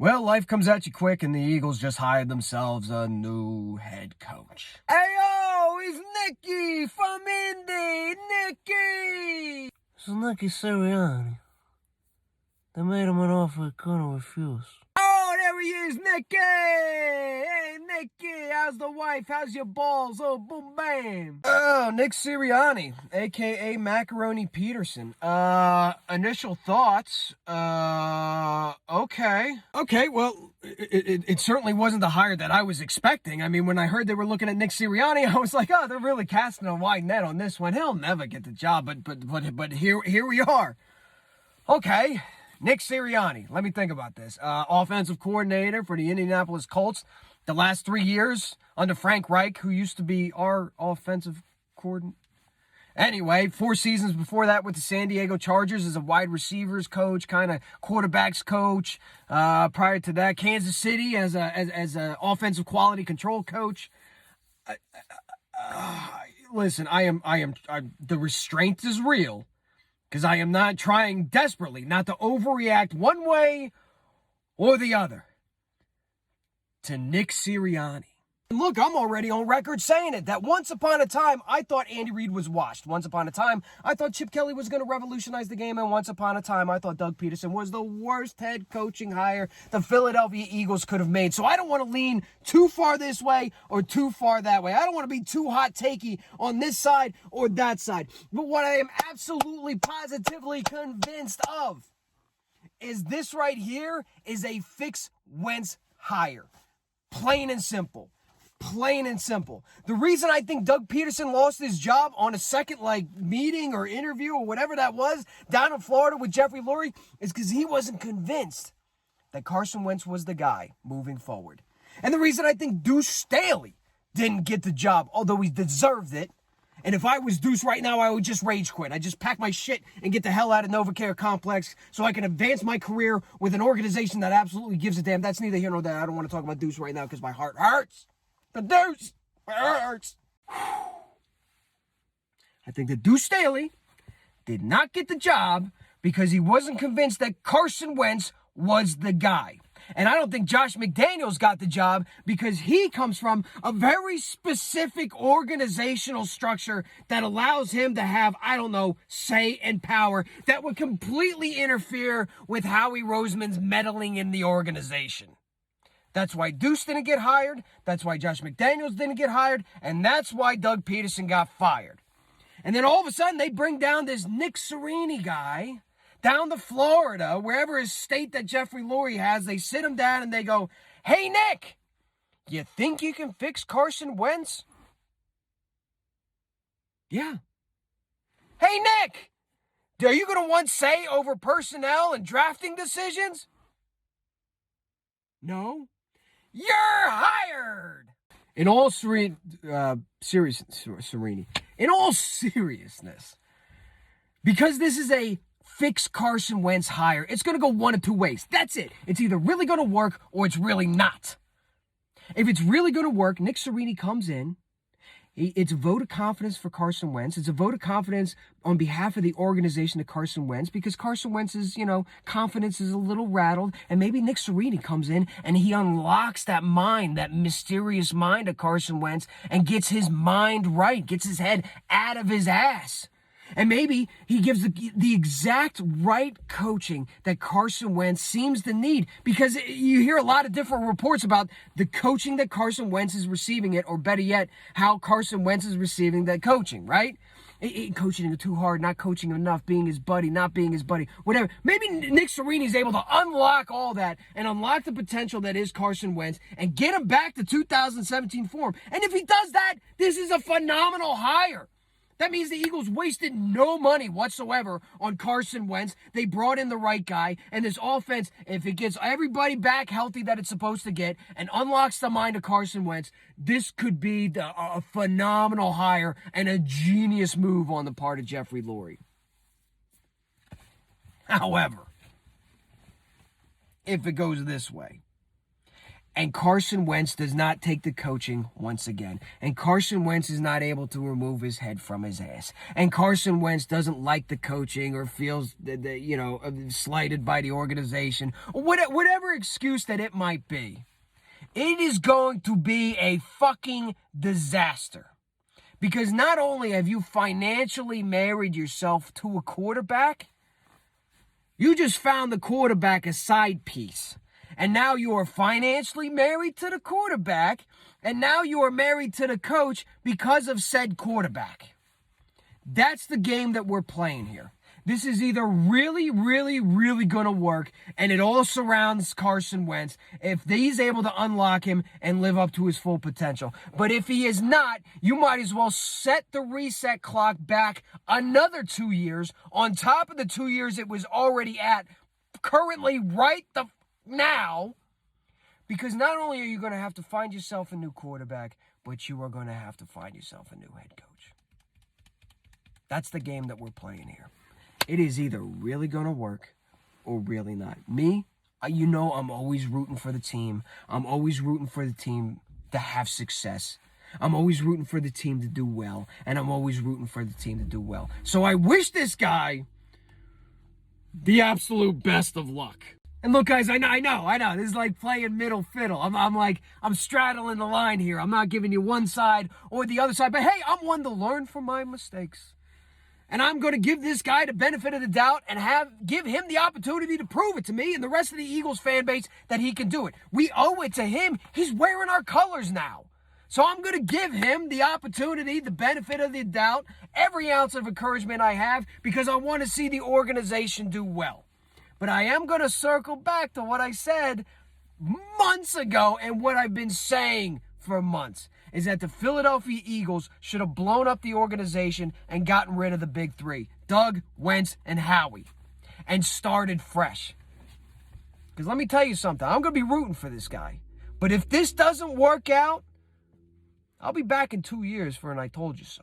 Well, life comes at you quick, and the Eagles just hired themselves a new head coach. Ayo, it's Nicky from Indy, Nicky! This is Nick Sirianni. They made him an offer he couldn't refuse. Oh, there he is, Nicky! Hey, Nicky, how's the wife? How's your balls? Oh, boom, bam! Oh, Nick Sirianni, a.k.a. Macaroni Peterson. Initial thoughts, okay. Okay, well, it certainly wasn't the hire that I was expecting. I mean, when I heard they were looking at Nick Sirianni, I was like, oh, they're really casting a wide net on this one. He'll never get the job, but here we are. Okay. Nick Sirianni, let me think about this. Offensive coordinator for the Indianapolis Colts the last 3 years under Frank Reich, who used to be our offensive coordinator. Anyway, 4 seasons before that with the San Diego Chargers as a wide receivers coach, kind of quarterbacks coach. Prior to that, Kansas City as a offensive quality control coach. Listen, the restraint is real. Because I am not trying desperately not to overreact one way or the other to Nick Sirianni. And look, I'm already on record saying it, that once upon a time, I thought Andy Reid was washed. Once upon a time, I thought Chip Kelly was going to revolutionize the game. And once upon a time, I thought Doug Peterson was the worst head coaching hire the Philadelphia Eagles could have made. So I don't want to lean too far this way or too far that way. I don't want to be too hot takey on this side or that side. But what I am absolutely positively convinced of is this right here is a fix Wentz hire. Plain and simple. Plain and simple. The reason I think Doug Peterson lost his job on a second meeting or interview or whatever that was down in Florida with Jeffrey Lurie is because he wasn't convinced that Carson Wentz was the guy moving forward. And the reason I think Deuce Staley didn't get the job, although he deserved it, and if I was Deuce right now, I would just rage quit. I'd just pack my shit and get the hell out of NovaCare Complex so I can advance my career with an organization that absolutely gives a damn. That's neither here nor there. I don't want to talk about Deuce right now because my heart hurts. The Deuce hurts. I think that Deuce Staley did not get the job because he wasn't convinced that Carson Wentz was the guy. And I don't think Josh McDaniels got the job because he comes from a very specific organizational structure that allows him to have, say and power that would completely interfere with Howie Roseman's meddling in the organization. That's why Deuce didn't get hired. That's why Josh McDaniels didn't get hired. And that's why Doug Peterson got fired. And then all of a sudden, they bring down this Nick Sirianni guy down to Florida, wherever his state that Jeffrey Lurie has. They sit him down and they go, hey, Nick, you think you can fix Carson Wentz? Yeah. Hey, Nick, are you going to want say over personnel and drafting decisions? No. You're hired. In all seriousness, because this is a fix Carson Wentz hire, it's going to go one of two ways. That's it. It's either really going to work or it's really not. If it's really going to work, Nick Sirianni comes in. It's a vote of confidence for Carson Wentz. It's a vote of confidence on behalf of the organization to Carson Wentz because Carson Wentz's, confidence is a little rattled. And maybe Nick Sirianni comes in and he unlocks that mind, that mysterious mind of Carson Wentz and gets his mind right, gets his head out of his ass. And maybe he gives the exact right coaching that Carson Wentz seems to need because you hear a lot of different reports about the coaching that Carson Wentz is receiving it, or better yet, how Carson Wentz is receiving that coaching, right? Coaching him too hard, not coaching him enough, being his buddy, not being his buddy, whatever. Maybe Nick Sirianni is able to unlock all that and unlock the potential that is Carson Wentz and get him back to 2017 form. And if he does that, this is a phenomenal hire. That means the Eagles wasted no money whatsoever on Carson Wentz. They brought in the right guy. And this offense, if it gets everybody back healthy that it's supposed to get and unlocks the mind of Carson Wentz, this could be a phenomenal hire and a genius move on the part of Jeffrey Lurie. However, if it goes this way, And Carson Wentz does not take the coaching once again. And Carson Wentz is not able to remove his head from his ass. And Carson Wentz doesn't like the coaching or feels, slighted by the organization. Or whatever excuse that it might be. It is going to be a fucking disaster. Because not only have you financially married yourself to a quarterback, you just found the quarterback a side piece. And now you are financially married to the quarterback, and now you are married to the coach because of said quarterback. That's the game that we're playing here. This is either really, really, really going to work, and it all surrounds Carson Wentz if he's able to unlock him and live up to his full potential. But if he is not, you might as well set the reset clock back another 2 years on top of the 2 years it was already at currently right now, because not only are you going to have to find yourself a new quarterback, but you are going to have to find yourself a new head coach. That's the game that we're playing here. It is either really going to work or really not. Me, I'm always rooting for the team. I'm always rooting for the team to have success. I'm always rooting for the team to do well, and I'm always rooting for the team to do well. So I wish this guy the absolute best of luck. And look, guys, I know. This is like playing middle fiddle. I'm straddling the line here. I'm not giving you one side or the other side. But hey, I'm one to learn from my mistakes. And I'm going to give this guy the benefit of the doubt and give him the opportunity to prove it to me and the rest of the Eagles fan base that he can do it. We owe it to him. He's wearing our colors now. So I'm going to give him the opportunity, the benefit of the doubt, every ounce of encouragement I have, because I want to see the organization do well. But I am going to circle back to what I said months ago and what I've been saying for months, is that the Philadelphia Eagles should have blown up the organization and gotten rid of the big three, Doug, Wentz, and Howie, and started fresh. Because let me tell you something, I'm going to be rooting for this guy. But if this doesn't work out, I'll be back in 2 years for an I told you so.